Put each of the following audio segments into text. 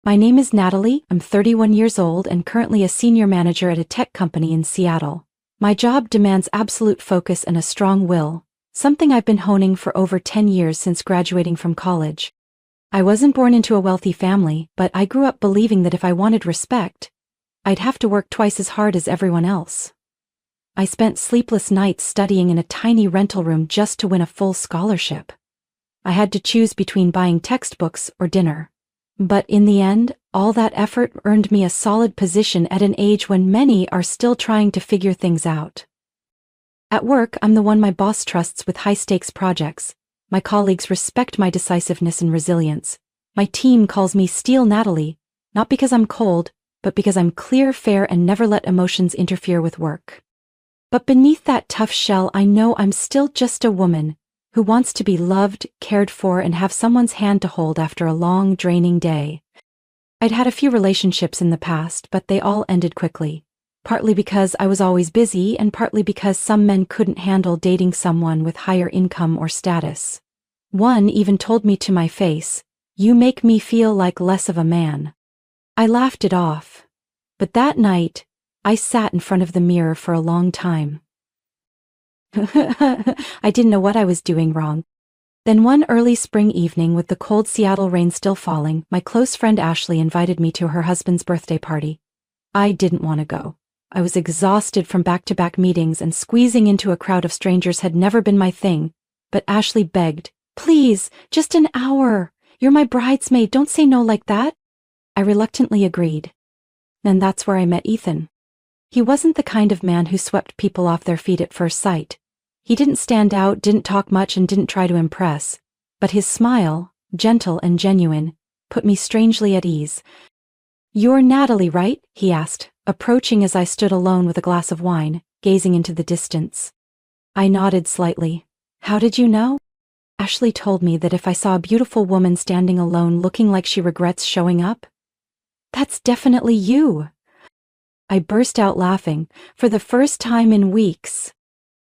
My name is Natalie, I'm 31 years old and currently a senior manager at a tech company in Seattle. My job demands absolute focus and a strong will, something I've been honing for over 10 years since graduating from college. I wasn't born into a wealthy family, but I grew up believing that if I wanted respect, I'd have to work twice as hard as everyone else. I spent sleepless nights studying in a tiny rental room just to win a full scholarship. I had to choose between buying textbooks or dinner. But in the end, all that effort earned me a solid position at an age when many are still trying to figure things out. At work, I'm the one my boss trusts with high-stakes projects. My colleagues respect my decisiveness and resilience. My team calls me Steel Natalie, not because I'm cold, but because I'm clear, fair, and never let emotions interfere with work. But beneath that tough shell, I know I'm still just a woman who wants to be loved, cared for, and have someone's hand to hold after a long, draining day. I'd had a few relationships in the past, but they all ended quickly. Partly because I was always busy, and partly because some men couldn't handle dating someone with higher income or status. One even told me to my face, "You make me feel like less of a man." I laughed it off. But that night, I sat in front of the mirror for a long time. I didn't know what I was doing wrong. Then one early spring evening, with the cold Seattle rain still falling, my close friend Ashley invited me to her husband's birthday party. I didn't want to go. I was exhausted from back-to-back meetings, and squeezing into a crowd of strangers had never been my thing. But Ashley begged, "Please, just an hour. You're my bridesmaid, don't say no like that." I reluctantly agreed. And that's where I met Ethan. He wasn't the kind of man who swept people off their feet at first sight. He didn't stand out, didn't talk much, and didn't try to impress. But his smile, gentle and genuine, put me strangely at ease. "You're Natalie, right?" he asked, approaching as I stood alone with a glass of wine, gazing into the distance. I nodded slightly. "How did you know?" "Ashley told me that if I saw a beautiful woman standing alone looking like she regrets showing up." "That's definitely you." I burst out laughing, for the first time in weeks.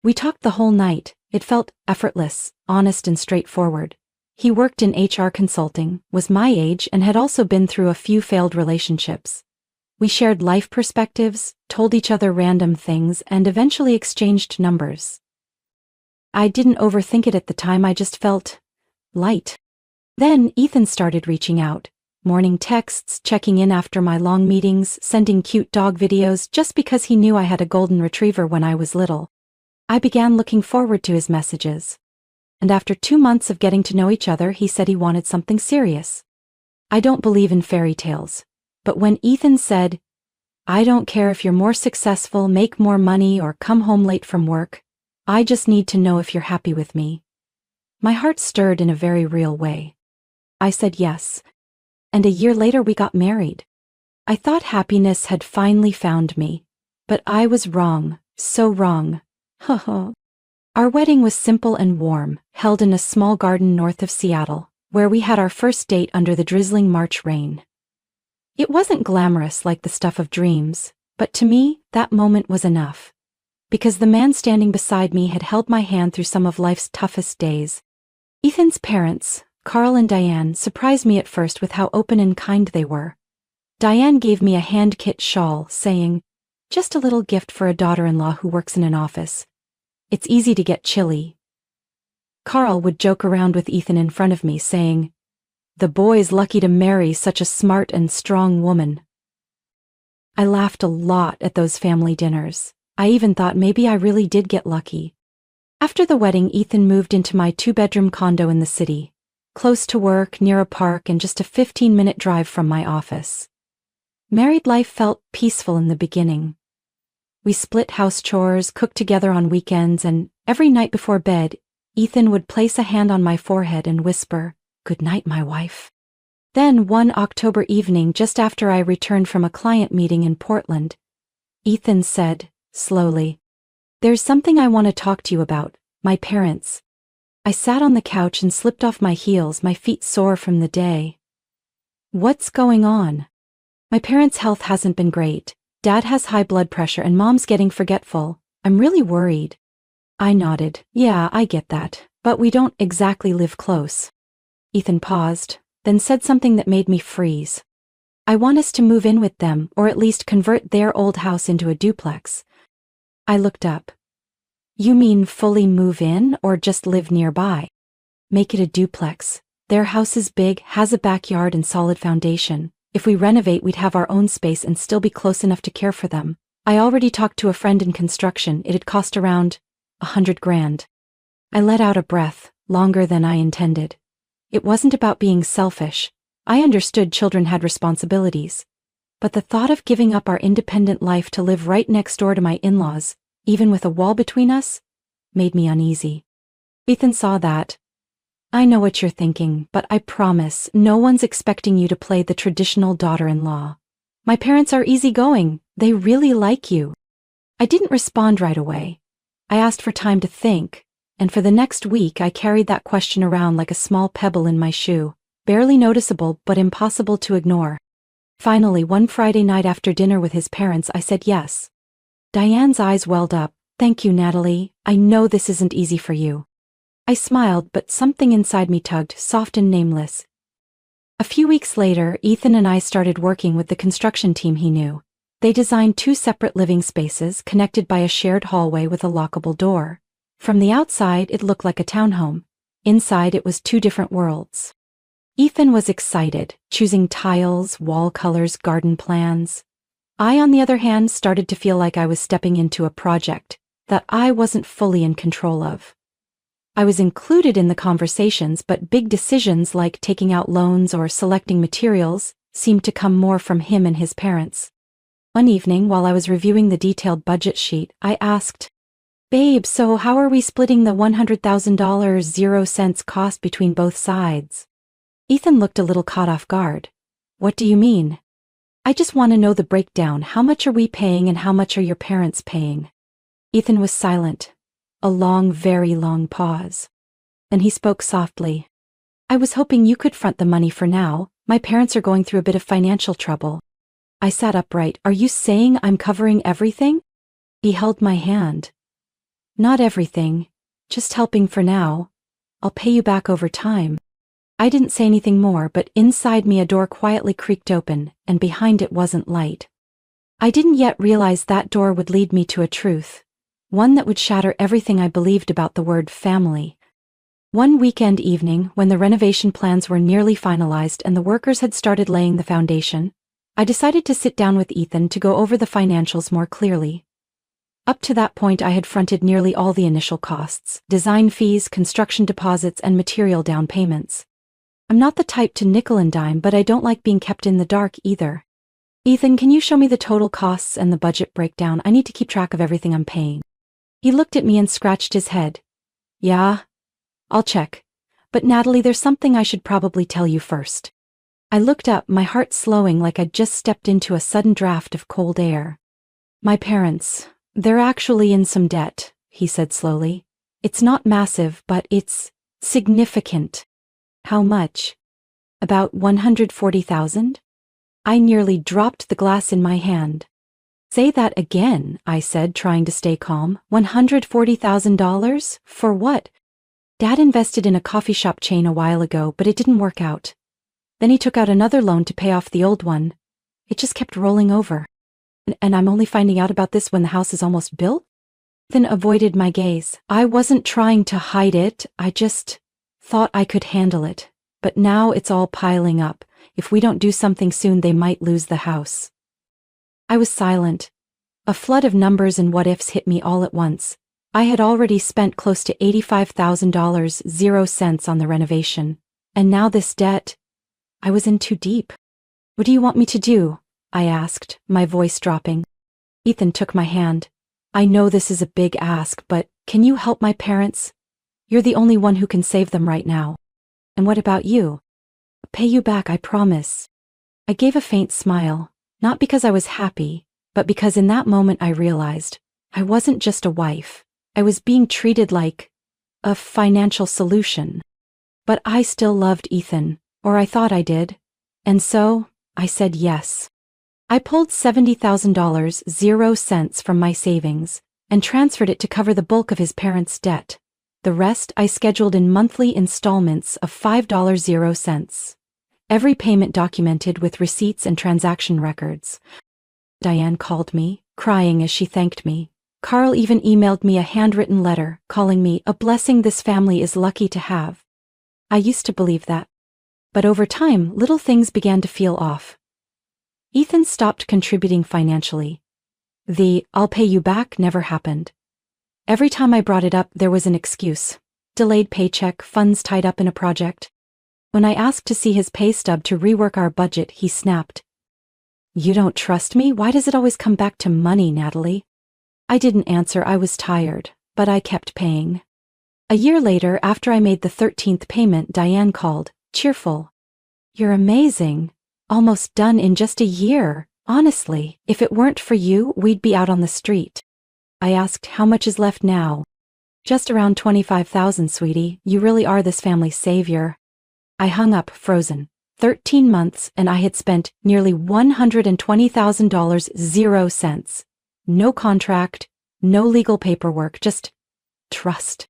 We talked the whole night. It felt effortless, honest, and straightforward. He worked in HR consulting, was my age, and had also been through a few failed relationships. We shared life perspectives, told each other random things, and eventually exchanged numbers. I didn't overthink it at the time, I just felt light. Then Ethan started reaching out. Morning texts, checking in after my long meetings, sending cute dog videos just because he knew I had a golden retriever when I was little. I began looking forward to his messages. And after 2 months of getting to know each other, he said he wanted something serious. I don't believe in fairy tales. But when Ethan said, "I don't care if you're more successful, make more money, or come home late from work, I just need to know if you're happy with me," my heart stirred in a very real way. I said yes. And a year later we got married. I thought happiness had finally found me. But I was wrong, so wrong. Our wedding was simple and warm, held in a small garden north of Seattle, where we had our first date under the drizzling March rain. It wasn't glamorous like the stuff of dreams, but to me, that moment was enough. Because the man standing beside me had held my hand through some of life's toughest days. Ethan's parents, Carl and Diane, surprised me at first with how open and kind they were. Diane gave me a hand-knit shawl, saying, "Just a little gift for a daughter-in-law who works in an office. It's easy to get chilly." Carl would joke around with Ethan in front of me, saying, "The boy's lucky to marry such a smart and strong woman." I laughed a lot at those family dinners. I even thought maybe I really did get lucky. After the wedding, Ethan moved into my 2-bedroom condo in the city, close to work, near a park, and just a 15-minute drive from my office. Married life felt peaceful in the beginning. We split house chores, cooked together on weekends, and every night before bed, Ethan would place a hand on my forehead and whisper, "Good night, my wife." Then one October evening, just after I returned from a client meeting in Portland, Ethan said, slowly, "There's something I want to talk to you about, my parents." I sat on the couch and slipped off my heels, my feet sore from the day. "What's going on?" "My parents' health hasn't been great. Dad has high blood pressure and Mom's getting forgetful. I'm really worried." I nodded. "Yeah, I get that, but we don't exactly live close." Ethan paused, then said something that made me freeze. I want us to move in with them, or at least convert their old house into a duplex. I looked up. You mean fully move in, or just live nearby? Make it a duplex. Their house is big, has a backyard and solid foundation. If we renovate, we'd have our own space and still be close enough to care for them. I already talked to a friend in construction. It'd cost around $100,000. I let out a breath, longer than I intended. It wasn't about being selfish. I understood children had responsibilities. But the thought of giving up our independent life to live right next door to my in-laws, even with a wall between us, made me uneasy. Ethan saw that. I know what you're thinking, but I promise no one's expecting you to play the traditional daughter-in-law. My parents are easygoing. They really like you. I didn't respond right away. I asked for time to think, and for the next week I carried that question around like a small pebble in my shoe, barely noticeable but impossible to ignore. Finally, one Friday night after dinner with his parents, I said yes. Diane's eyes welled up. Thank you, Natalie. I know this isn't easy for you. I smiled, but something inside me tugged, soft and nameless. A few weeks later, Ethan and I started working with the construction team he knew. They designed 2 separate living spaces connected by a shared hallway with a lockable door. From the outside, it looked like a townhome. Inside, it was 2 different worlds. Ethan was excited, choosing tiles, wall colors, garden plans. I, on the other hand, started to feel like I was stepping into a project that I wasn't fully in control of. I was included in the conversations, but big decisions like taking out loans or selecting materials seemed to come more from him and his parents. One evening, while I was reviewing the detailed budget sheet, I asked, "Babe, so how are we splitting the $100,000 0 cents cost between both sides?" Ethan looked a little caught off guard. "What do you mean?" "I just want to know the breakdown. How much are we paying and how much are your parents paying?" Ethan was silent. A long, very long pause. Then he spoke softly. "I was hoping you could front the money for now. My parents are going through a bit of financial trouble." I sat upright. "Are you saying I'm covering everything?" He held my hand. "Not everything. Just helping for now. I'll pay you back over time." I didn't say anything more, but inside me a door quietly creaked open, and behind it wasn't light. I didn't yet realize that door would lead me to a truth. One that would shatter everything I believed about the word family. One weekend evening, when the renovation plans were nearly finalized and the workers had started laying the foundation, I decided to sit down with Ethan to go over the financials more clearly. Up to that point, I had fronted nearly all the initial costs: design fees, construction deposits, and material down payments. I'm not the type to nickel and dime, but I don't like being kept in the dark either. "Ethan, can you show me the total costs and the budget breakdown? I need to keep track of everything I'm paying." He looked at me and scratched his head. "Yeah, I'll check. But Natalie, there's something I should probably tell you first." I looked up, my heart slowing like I'd just stepped into a sudden draft of cold air. "My parents, they're actually in some debt," he said slowly. "It's not massive, but it's significant." "How much?" "About $140,000. I nearly dropped the glass in my hand. "Say that again," I said, trying to stay calm. $140,000? For what?" "Dad invested in a coffee shop chain a while ago, but it didn't work out. Then he took out another loan to pay off the old one. It just kept rolling over. And I'm only finding out about this when the house is almost built?" Then avoided my gaze. "I wasn't trying to hide it. I just thought I could handle it. But now it's all piling up. If we don't do something soon, they might lose the house." I was silent. A flood of numbers and what-ifs hit me all at once. I had already spent close to $85,000 0 cents on the renovation. And now this debt. I was in too deep. "What do you want me to do?" I asked, my voice dropping. Ethan took my hand. "I know this is a big ask, but can you help my parents? You're the only one who can save them right now." "And what about you?" "I'll pay you back, I promise." I gave a faint smile. Not because I was happy, but because in that moment I realized I wasn't just a wife. I was being treated like a financial solution. But I still loved Ethan, or I thought I did. And so, I said yes. I pulled $70,000 0 cents from my savings and transferred it to cover the bulk of his parents' debt. The rest I scheduled in monthly installments of $5 0 cents. Every payment documented with receipts and transaction records. Diane called me, crying as she thanked me. Carl even emailed me a handwritten letter, calling me a blessing this family is lucky to have. I used to believe that. But over time, little things began to feel off. Ethan stopped contributing financially. The "I'll pay you back" never happened. Every time I brought it up, there was an excuse. Delayed paycheck, funds tied up in a project. When I asked to see his pay stub to rework our budget, he snapped. "You don't trust me? Why does it always come back to money, Natalie?" I didn't answer. I was tired, but I kept paying. A year later, after I made the 13th payment, Diane called, cheerful. "You're amazing. Almost done in just a year. Honestly, if it weren't for you, we'd be out on the street." I asked, "How much is left now?" "Just around 25,000, sweetie. You really are this family's savior." I hung up, frozen. 13 months, and I had spent nearly $120,000, 0 cents. No contract, no legal paperwork, just trust.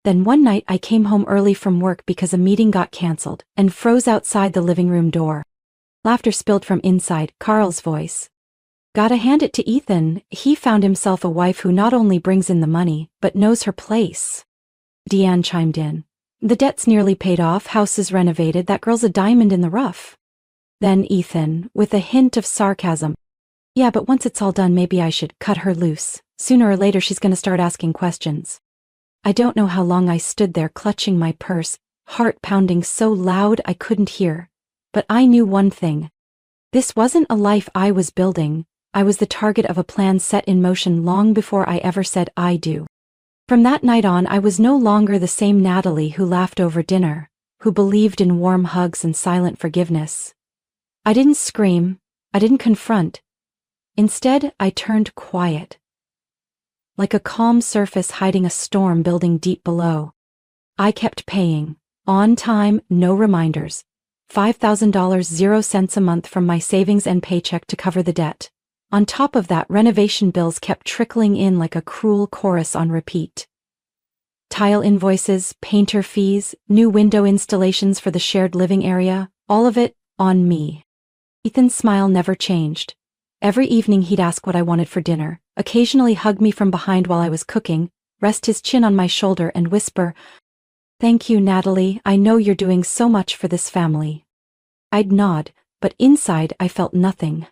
Then one night I came home early from work because a meeting got canceled and froze outside the living room door. Laughter spilled from inside, Carl's voice. "Gotta hand it to Ethan. He found himself a wife who not only brings in the money, but knows her place." Deanne chimed in. "The debt's nearly paid off, house is renovated, that girl's a diamond in the rough." Then Ethan, with a hint of sarcasm. "Yeah, but once it's all done, maybe I should cut her loose. Sooner or later she's gonna start asking questions." I don't know how long I stood there clutching my purse, heart pounding so loud I couldn't hear. But I knew one thing. This wasn't a life I was building. I was the target of a plan set in motion long before I ever said I do. From that night on, I was no longer the same Natalie who laughed over dinner, who believed in warm hugs and silent forgiveness. I didn't scream. I didn't confront. Instead, I turned quiet. Like a calm surface hiding a storm building deep below. I kept paying. On time, no reminders. $5,000, 0 cents a month from my savings and paycheck to cover the debt. On top of that, renovation bills kept trickling in like a cruel chorus on repeat. Tile invoices, painter fees, new window installations for the shared living area, all of it on me. Ethan's smile never changed. Every evening he'd ask what I wanted for dinner, occasionally hug me from behind while I was cooking, rest his chin on my shoulder and whisper, "Thank you, Natalie, I know you're doing so much for this family." I'd nod, but inside I felt nothing.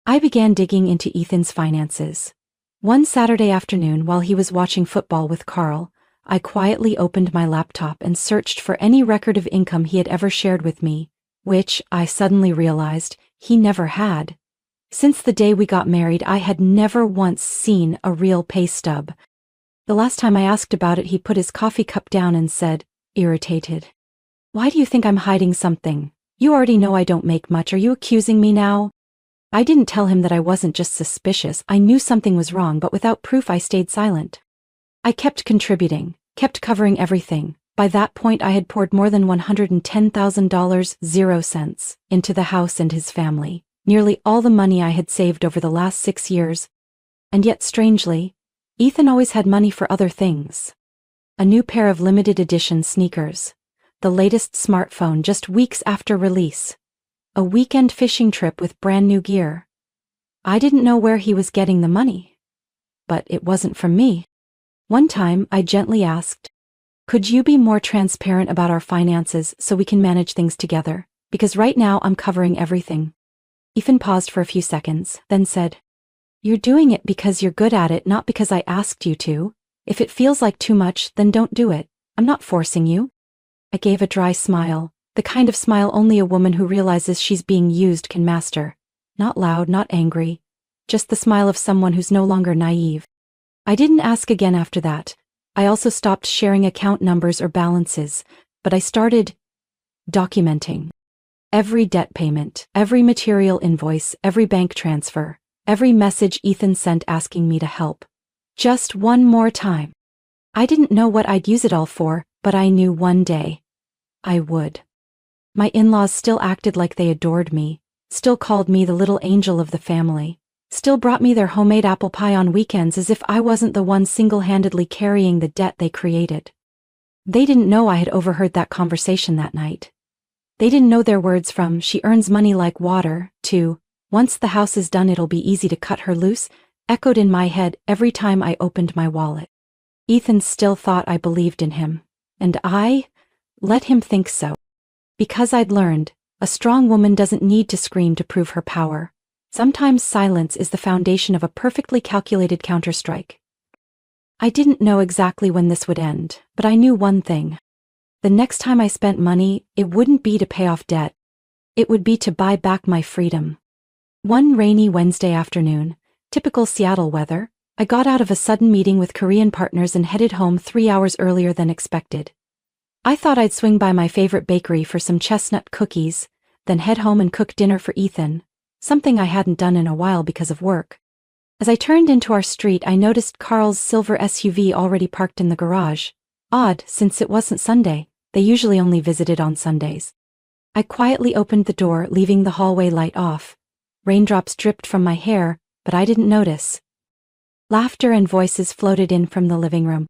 I began digging into Ethan's finances. One Saturday afternoon, while he was watching football with Carl, I quietly opened my laptop and searched for any record of income he had ever shared with me, which, I suddenly realized, he never had. Since the day we got married, I had never once seen a real pay stub. The last time I asked about it, he put his coffee cup down and said, irritated, "Why do you think I'm hiding something? You already know I don't make much. Are you accusing me now?" I didn't tell him that I wasn't just suspicious. I knew something was wrong, but without proof I stayed silent. I kept contributing, kept covering everything. By that point I had poured more than $110,000, 0 cents, into the house and his family. Nearly all the money I had saved over the last 6 years. And yet, strangely, Ethan always had money for other things. A new pair of limited edition sneakers. The latest smartphone just weeks after release. A weekend fishing trip with brand new gear. I didn't know where he was getting the money. But it wasn't from me. One time, I gently asked, "Could you be more transparent about our finances so we can manage things together? Because right now I'm covering everything." Ethan paused for a few seconds, then said, "You're doing it because you're good at it, not because I asked you to. If it feels like too much, then don't do it. I'm not forcing you." I gave a dry smile, the kind of smile only a woman who realizes she's being used can master. Not loud, not angry, just the smile of someone who's no longer naive. I didn't ask again after that. I also stopped sharing account numbers or balances, but I started documenting. Every debt payment, every material invoice, every bank transfer, every message Ethan sent asking me to help. Just one more time. I didn't know what I'd use it all for, but I knew one day I would. My in-laws still acted like they adored me, still called me the little angel of the family, still brought me their homemade apple pie on weekends as if I wasn't the one single-handedly carrying the debt they created. They didn't know I had overheard that conversation that night. They didn't know their words from "she earns money like water" to "once the house is done it'll be easy to cut her loose" echoed in my head every time I opened my wallet. Ethan still thought I believed in him, and I let him think so. Because I'd learned, a strong woman doesn't need to scream to prove her power. Sometimes silence is the foundation of a perfectly calculated counterstrike. I didn't know exactly when this would end, but I knew one thing. The next time I spent money, it wouldn't be to pay off debt. It would be to buy back my freedom. One rainy Wednesday afternoon, typical Seattle weather, I got out of a sudden meeting with Korean partners and headed home 3 hours earlier than expected. I thought I'd swing by my favorite bakery for some chestnut cookies, then head home and cook dinner for Ethan, something I hadn't done in a while because of work. As I turned into our street, I noticed Carl's silver SUV already parked in the garage. Odd, since it wasn't Sunday. They usually only visited on Sundays. I quietly opened the door, leaving the hallway light off. Raindrops dripped from my hair, but I didn't notice. Laughter and voices floated in from the living room.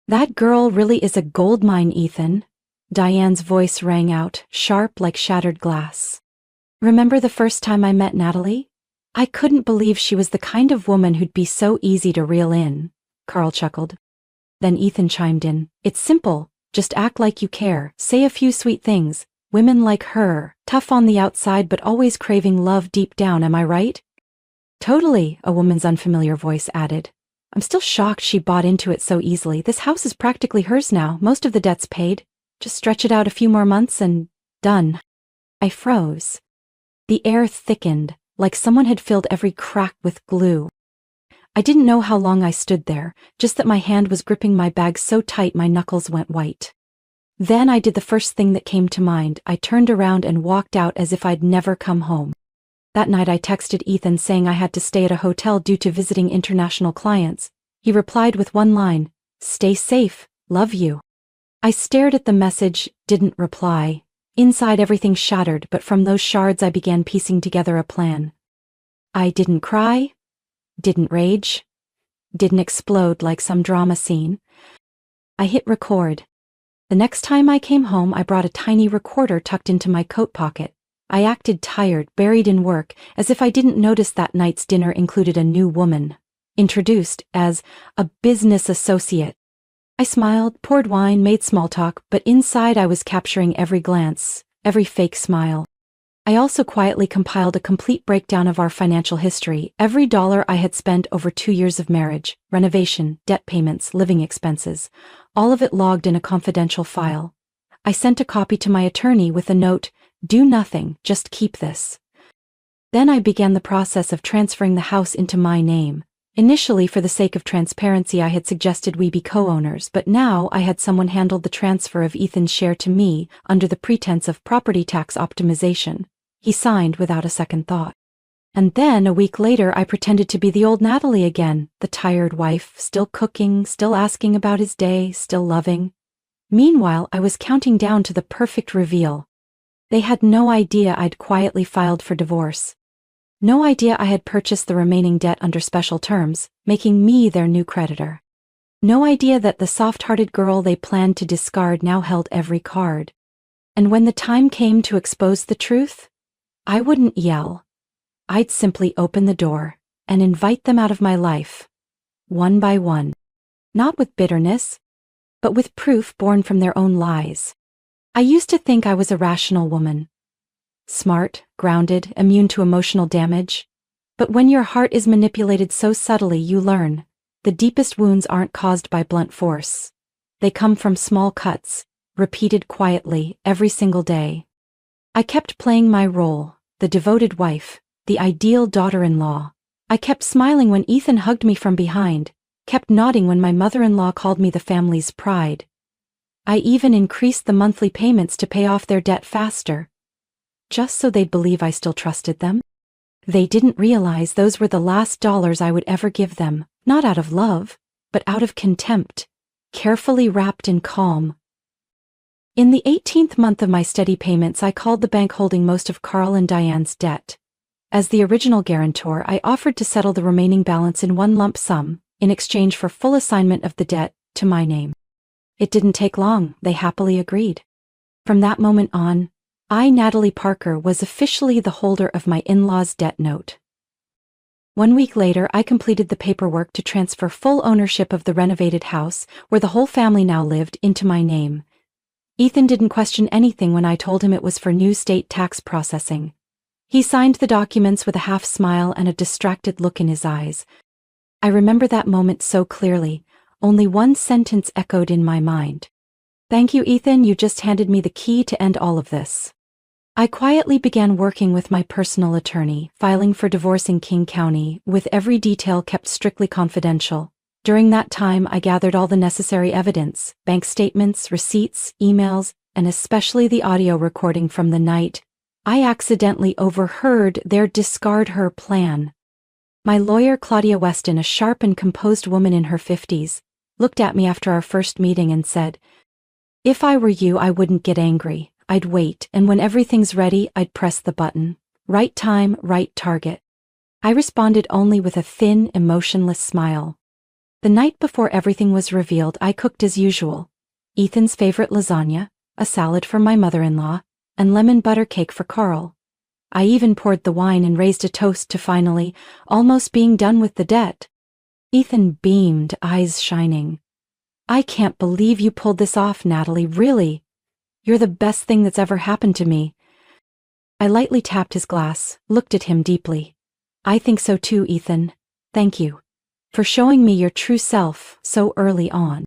"That girl really is a gold mine, Ethan." Diane's voice rang out, sharp like shattered glass. "Remember the first time I met Natalie? I couldn't believe she was the kind of woman who'd be so easy to reel in." Carl chuckled. Then Ethan chimed in. "It's simple. Just act like you care, say a few sweet things. Women like her, tough on the outside but always craving love deep down, am I right?" "Totally," a woman's unfamiliar voice added. "I'm still shocked she bought into it so easily. This house is practically hers now, most of the debt's paid. Just stretch it out a few more months and done." I froze. The air thickened, like someone had filled every crack with glue. I didn't know how long I stood there, just that my hand was gripping my bag so tight my knuckles went white. Then I did the first thing that came to mind. I turned around and walked out as if I'd never come home. That night I texted Ethan saying I had to stay at a hotel due to visiting international clients. He replied with one line, "Stay safe, love you." I stared at the message, didn't reply. Inside everything shattered, but from those shards I began piecing together a plan. I didn't cry, didn't rage, didn't explode like some drama scene. I hit record. The next time I came home, I brought a tiny recorder tucked into my coat pocket. I acted tired, buried in work, as if I didn't notice that night's dinner included a new woman, introduced as a business associate. I smiled, poured wine, made small talk, but inside I was capturing every glance, every fake smile. I also quietly compiled a complete breakdown of our financial history, every dollar I had spent over 2 years of marriage, renovation, debt payments, living expenses, all of it logged in a confidential file. I sent a copy to my attorney with a note, "Do nothing, just keep this." Then I began the process of transferring the house into my name. Initially, for the sake of transparency, I had suggested we be co-owners, but now I had someone handle the transfer of Ethan's share to me under the pretense of property tax optimization. He signed without a second thought. And then, a week later, I pretended to be the old Natalie again, the tired wife, still cooking, still asking about his day, still loving. Meanwhile, I was counting down to the perfect reveal. They had no idea I'd quietly filed for divorce. No idea I had purchased the remaining debt under special terms, making me their new creditor. No idea that the soft-hearted girl they planned to discard now held every card. And when the time came to expose the truth, I wouldn't yell. I'd simply open the door and invite them out of my life, one by one. Not with bitterness, but with proof born from their own lies. I used to think I was a rational woman. Smart, grounded, immune to emotional damage. But when your heart is manipulated so subtly, you learn. The deepest wounds aren't caused by blunt force. They come from small cuts, repeated quietly, every single day. I kept playing my role, the devoted wife, the ideal daughter-in-law. I kept smiling when Ethan hugged me from behind, kept nodding when my mother-in-law called me the family's pride. I even increased the monthly payments to pay off their debt faster, just so they'd believe I still trusted them. They didn't realize those were the last dollars I would ever give them, not out of love, but out of contempt, carefully wrapped in calm. In the 18th month of my steady payments, I called the bank holding most of Carl and Diane's debt. As the original guarantor, I offered to settle the remaining balance in one lump sum, in exchange for full assignment of the debt to my name. It didn't take long, they happily agreed. From that moment on, I, Natalie Parker, was officially the holder of my in-laws' debt note. 1 week later, I completed the paperwork to transfer full ownership of the renovated house, where the whole family now lived, into my name. Ethan didn't question anything when I told him it was for new state tax processing. He signed the documents with a half smile and a distracted look in his eyes. I remember that moment so clearly. Only one sentence echoed in my mind. "Thank you, Ethan, you just handed me the key to end all of this." I quietly began working with my personal attorney, filing for divorce in King County, with every detail kept strictly confidential. During that time, I gathered all the necessary evidence: bank statements, receipts, emails, and especially the audio recording from the night I accidentally overheard their discard her plan. My lawyer, Claudia Weston, a sharp and composed woman in her 50s, looked at me after our first meeting and said, "If I were you, I wouldn't get angry. I'd wait, and when everything's ready, I'd press the button. Right time, right target." I responded only with a thin, emotionless smile. The night before everything was revealed, I cooked as usual. Ethan's favorite lasagna, a salad for my mother-in-law, and lemon butter cake for Carl. I even poured the wine and raised a toast to finally, almost being done with the debt. Ethan beamed, eyes shining. "I can't believe you pulled this off, Natalie, really. You're the best thing that's ever happened to me." I lightly tapped his glass, looked at him deeply. "I think so too, Ethan. Thank you for showing me your true self so early on."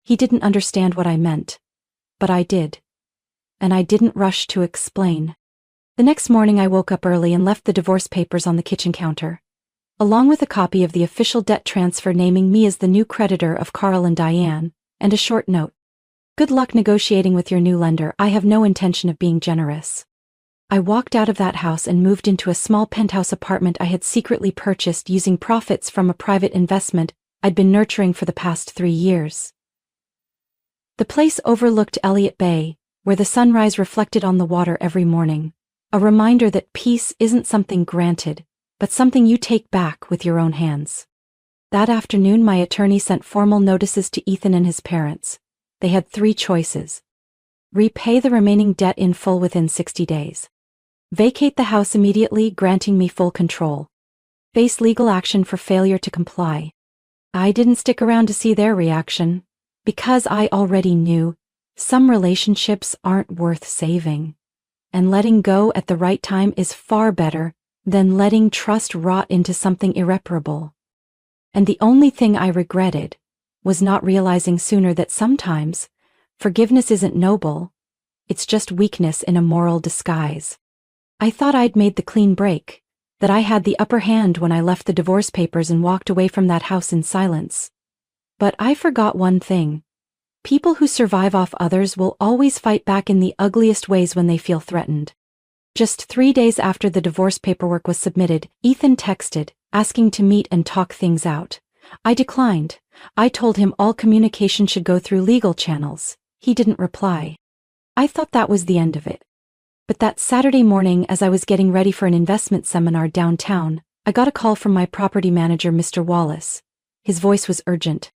He didn't understand what I meant, but I did. And I didn't rush to explain. The next morning I woke up early and left the divorce papers on the kitchen counter, along with a copy of the official debt transfer naming me as the new creditor of Carl and Diane, and a short note. "Good luck negotiating with your new lender. I have no intention of being generous." I walked out of that house and moved into a small penthouse apartment I had secretly purchased using profits from a private investment I'd been nurturing for the past 3 years. The place overlooked Elliott Bay, where the sunrise reflected on the water every morning, a reminder that peace isn't something granted, but something you take back with your own hands. That afternoon, my attorney sent formal notices to Ethan and his parents. They had 3 choices: repay the remaining debt in full within 60 days, vacate the house immediately, granting me full control, face legal action for failure to comply. I didn't stick around to see their reaction, because I already knew some relationships aren't worth saving, and letting go at the right time is far better than letting trust rot into something irreparable. And the only thing I regretted was not realizing sooner that sometimes forgiveness isn't noble, it's just weakness in a moral disguise. I thought I'd made the clean break, that I had the upper hand when I left the divorce papers and walked away from that house in silence. But I forgot one thing. People who survive off others will always fight back in the ugliest ways when they feel threatened. Just 3 days after the divorce paperwork was submitted, Ethan texted, asking to meet and talk things out. I declined. I told him all communication should go through legal channels. He didn't reply. I thought that was the end of it. But that Saturday morning, as I was getting ready for an investment seminar downtown, I got a call from my property manager, Mr. Wallace. His voice was urgent.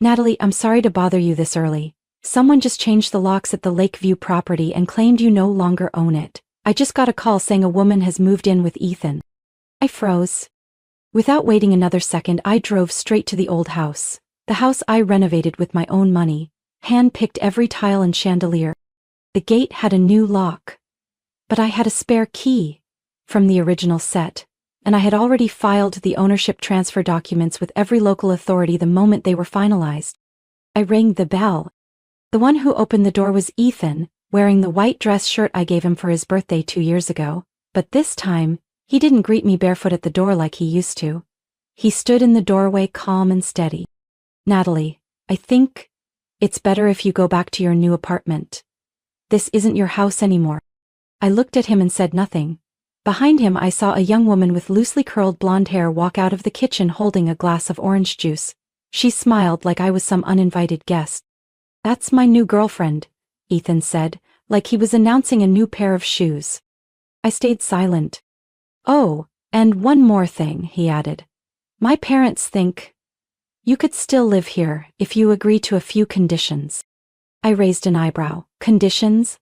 "Natalie, I'm sorry to bother you this early. Someone just changed the locks at the Lakeview property and claimed you no longer own it. I just got a call saying a woman has moved in with Ethan." I froze. Without waiting another second, I drove straight to the old house, the house I renovated with my own money, hand-picked every tile and chandelier. The gate had a new lock, but I had a spare key from the original set, and I had already filed the ownership transfer documents with every local authority the moment they were finalized. I rang the bell. The one who opened the door was Ethan, wearing the white dress shirt I gave him for his birthday 2 years ago, but this time, he didn't greet me barefoot at the door like he used to. He stood in the doorway calm and steady. "Natalie, I think it's better if you go back to your new apartment. This isn't your house anymore." I looked at him and said nothing. Behind him I saw a young woman with loosely curled blonde hair walk out of the kitchen holding a glass of orange juice. She smiled like I was some uninvited guest. "That's my new girlfriend," Ethan said, like he was announcing a new pair of shoes. I stayed silent. "Oh, and one more thing," he added. "My parents think you could still live here if you agree to a few conditions." I raised an eyebrow. "Conditions?"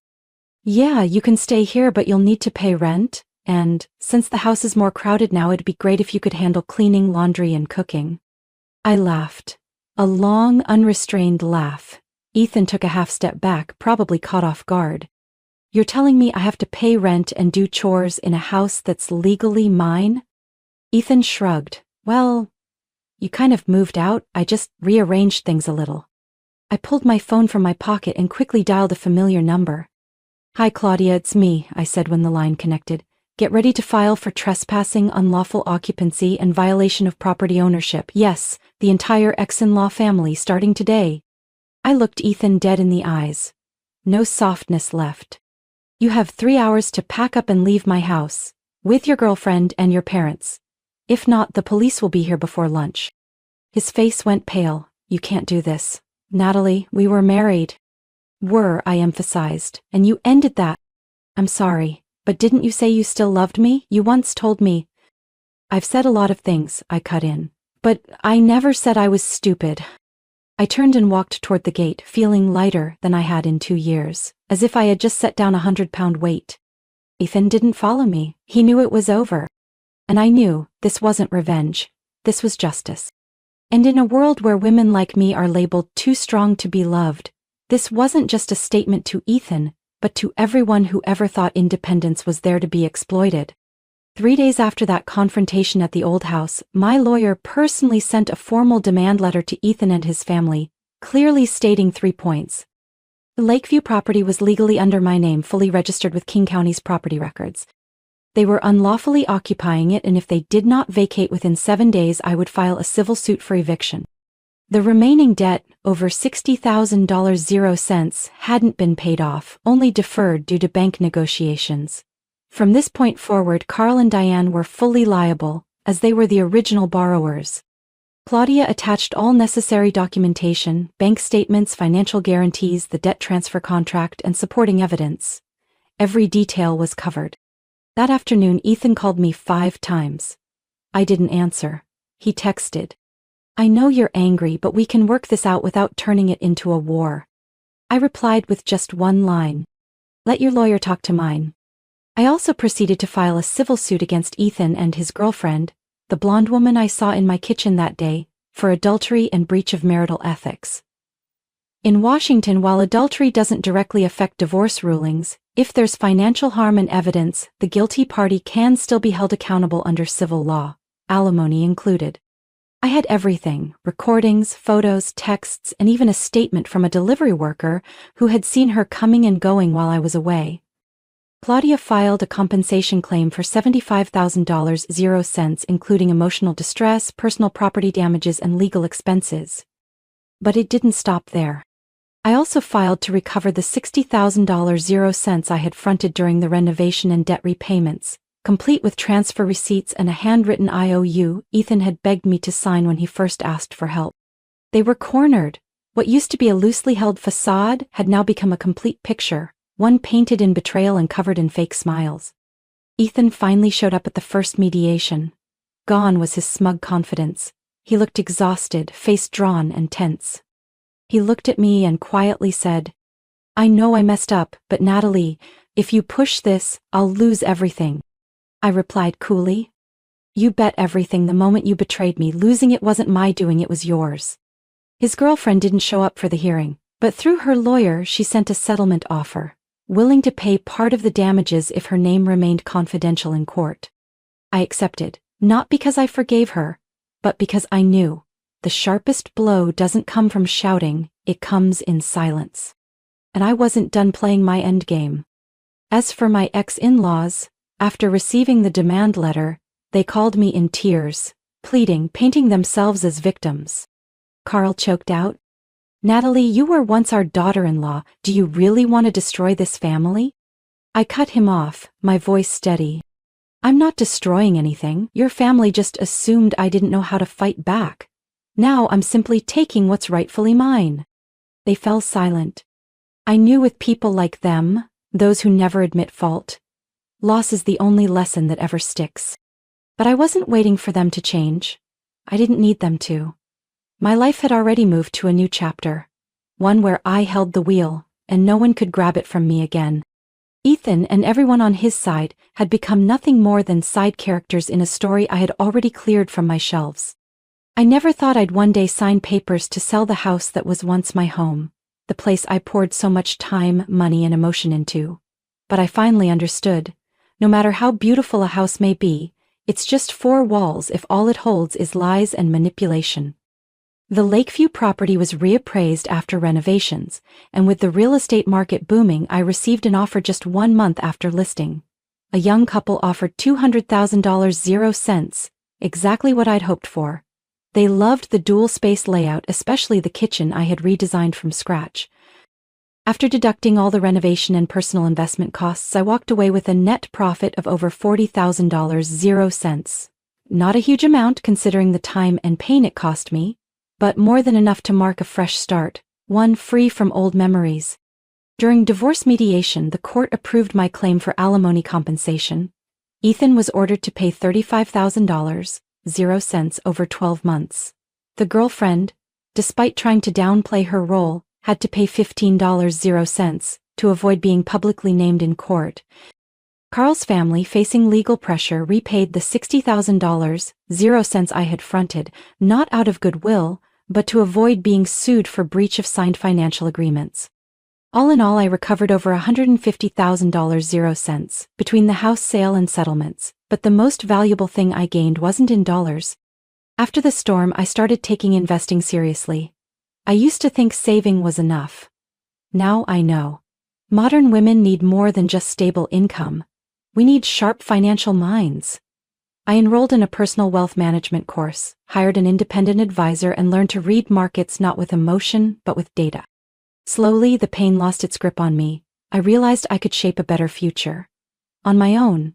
Yeah, you can stay here, but you'll need to pay rent, and since the house is more crowded now, it'd be great if you could handle cleaning, laundry, and cooking. I laughed. A long, unrestrained laugh. Ethan took a half step back, probably caught off guard. You're telling me I have to pay rent and do chores in a house that's legally mine? Ethan shrugged. Well, you kind of moved out, I just rearranged things a little. I pulled my phone from my pocket and quickly dialed a familiar number. Hi Claudia, it's me, I said when the line connected. Get ready to file for trespassing, unlawful occupancy, and violation of property ownership. Yes, the entire ex-in-law family starting today. I looked Ethan dead in the eyes. No softness left. You have 3 hours to pack up and leave my house, with your girlfriend and your parents. If not, the police will be here before lunch. His face went pale. You can't do this. Natalie, we were married. Were, I emphasized, and you ended that. I'm sorry, but didn't you say you still loved me? You once told me. I've said a lot of things, I cut in. But I never said I was stupid. I turned and walked toward the gate, feeling lighter than I had in 2 years, as if I had just set down a 100-pound weight. Ethan didn't follow me. He knew it was over. And I knew this wasn't revenge. This was justice. And in a world where women like me are labeled too strong to be loved, this wasn't just a statement to Ethan, but to everyone who ever thought independence was there to be exploited. 3 days after that confrontation at the old house, my lawyer personally sent a formal demand letter to Ethan and his family, clearly stating 3 points. The Lakeview property was legally under my name, fully registered with King County's property records. They were unlawfully occupying it, and if they did not vacate within 7 days, I would file a civil suit for eviction. The remaining debt, over $60,000, hadn't been paid off, only deferred due to bank negotiations. From this point forward, Carl and Diane were fully liable, as they were the original borrowers. Claudia attached all necessary documentation, bank statements, financial guarantees, the debt transfer contract, and supporting evidence. Every detail was covered. That afternoon, Ethan called me 5 times. I didn't answer. He texted. I know you're angry, but we can work this out without turning it into a war. I replied with just one line. Let your lawyer talk to mine. I also proceeded to file a civil suit against Ethan and his girlfriend, the blonde woman I saw in my kitchen that day, for adultery and breach of marital ethics. In Washington, while adultery doesn't directly affect divorce rulings, if there's financial harm and evidence, the guilty party can still be held accountable under civil law, alimony included. I had everything: recordings, photos, texts, and even a statement from a delivery worker who had seen her coming and going while I was away. Claudia filed a compensation claim for $75,000, including emotional distress, personal property damages, and legal expenses. But it didn't stop there. I also filed to recover the $60,000 I had fronted during the renovation and debt repayments, complete with transfer receipts and a handwritten IOU Ethan had begged me to sign when he first asked for help. They were cornered. What used to be a loosely held facade had now become a complete picture, one painted in betrayal and covered in fake smiles. Ethan finally showed up at the first mediation. Gone was his smug confidence. He looked exhausted, face drawn and tense. He looked at me and quietly said, I know I messed up, but Natalie, if you push this, I'll lose everything. I replied coolly. You bet everything the moment you betrayed me. Losing it wasn't my doing, it was yours. His girlfriend didn't show up for the hearing, but through her lawyer she sent a settlement offer, willing to pay part of the damages if her name remained confidential in court. I accepted, not because I forgave her, but because I knew the sharpest blow doesn't come from shouting, it comes in silence. And I wasn't done playing my endgame. As for my ex-in-laws, after receiving the demand letter, they called me in tears, pleading, painting themselves as victims. Carl choked out, Natalie, you were once our daughter-in-law. Do you really want to destroy this family? I cut him off, my voice steady. I'm not destroying anything. Your family just assumed I didn't know how to fight back. Now I'm simply taking what's rightfully mine. They fell silent. I knew with people like them, those who never admit fault, loss is the only lesson that ever sticks. But I wasn't waiting for them to change. I didn't need them to. My life had already moved to a new chapter, one where I held the wheel, and no one could grab it from me again. Ethan and everyone on his side had become nothing more than side characters in a story I had already cleared from my shelves. I never thought I'd one day sign papers to sell the house that was once my home, the place I poured so much time, money, and emotion into. But I finally understood. No matter how beautiful a house may be, it's just four walls if all it holds is lies and manipulation. The Lakeview property was reappraised after renovations, and with the real estate market booming, I received an offer just 1 month after listing. A young couple offered $200,000, 0 cents, exactly what I'd hoped for. They loved the dual-space layout, especially the kitchen I had redesigned from scratch. After deducting all the renovation and personal investment costs, I walked away with a net profit of over $40,000, 0 cents. Not a huge amount considering the time and pain it cost me, but more than enough to mark a fresh start, one free from old memories. During divorce mediation, the court approved my claim for alimony compensation. Ethan was ordered to pay $35,000, 0 cents over 12 months. The girlfriend, despite trying to downplay her role, had to pay $15, 0 cents, to avoid being publicly named in court. Carl's family, facing legal pressure, repaid the $60,000, 0 cents I had fronted, not out of goodwill, but to avoid being sued for breach of signed financial agreements. All in all, I recovered over $150,000, 0 cents, between the house sale and settlements, but the most valuable thing I gained wasn't in dollars. After the storm, I started taking investing seriously. I used to think saving was enough. Now I know. Modern women need more than just stable income. We need sharp financial minds. I enrolled in a personal wealth management course, hired an independent advisor, and learned to read markets not with emotion, but with data. Slowly, the pain lost its grip on me. I realized I could shape a better future. On my own.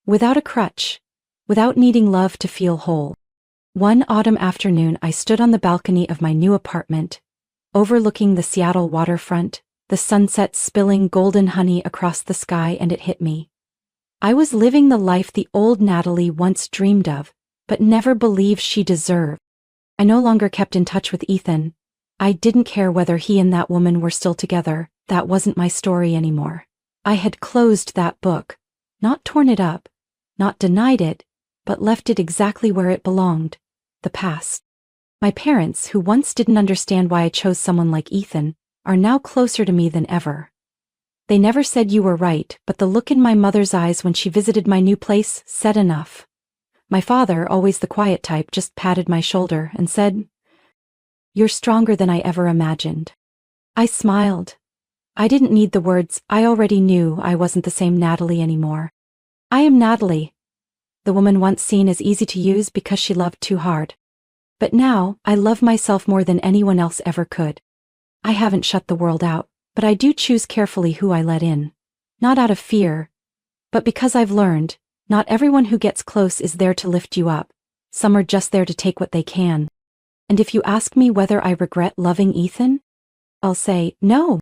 Without a crutch. Without needing love to feel whole. One autumn afternoon, I stood on the balcony of my new apartment, overlooking the Seattle waterfront, the sunset spilling golden honey across the sky, and it hit me. I was living the life the old Natalie once dreamed of, but never believed she deserved. I no longer kept in touch with Ethan. I didn't care whether he and that woman were still together. That wasn't my story anymore. I had closed that book, not torn it up, not denied it, but left it exactly where it belonged, the past. My parents, who once didn't understand why I chose someone like Ethan, are now closer to me than ever. They never said you were right, but the look in my mother's eyes when she visited my new place said enough. My father, always the quiet type, just patted my shoulder and said, "You're stronger than I ever imagined." I smiled. I didn't need the words. I already knew I wasn't the same Natalie anymore. I am Natalie, the woman once seen as easy to use because she loved too hard. But now, I love myself more than anyone else ever could. I haven't shut the world out, but I do choose carefully who I let in. Not out of fear, but because I've learned, not everyone who gets close is there to lift you up. Some are just there to take what they can. And if you ask me whether I regret loving Ethan, I'll say no.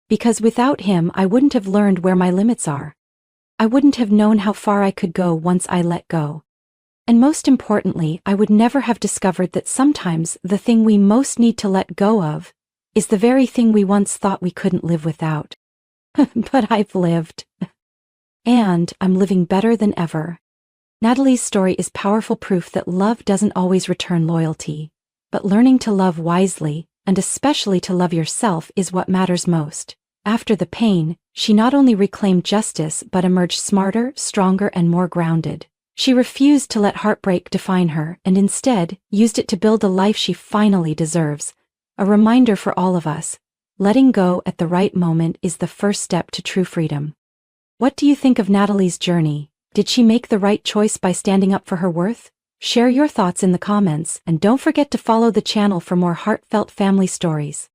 Because without him, I wouldn't have learned where my limits are. I wouldn't have known how far I could go once I let go. And most importantly, I would never have discovered that sometimes the thing we most need to let go of is the very thing we once thought we couldn't live without. But I've lived. And I'm living better than ever. Natalie's story is powerful proof that love doesn't always return loyalty, but learning to love wisely, and especially to love yourself, is what matters most. After the pain, she not only reclaimed justice but emerged smarter, stronger, and more grounded. She refused to let heartbreak define her and instead used it to build a life she finally deserves. A reminder for all of us, letting go at the right moment is the first step to true freedom. What do you think of Natalie's journey? Did she make the right choice by standing up for her worth? Share your thoughts in the comments, and don't forget to follow the channel for more heartfelt family stories.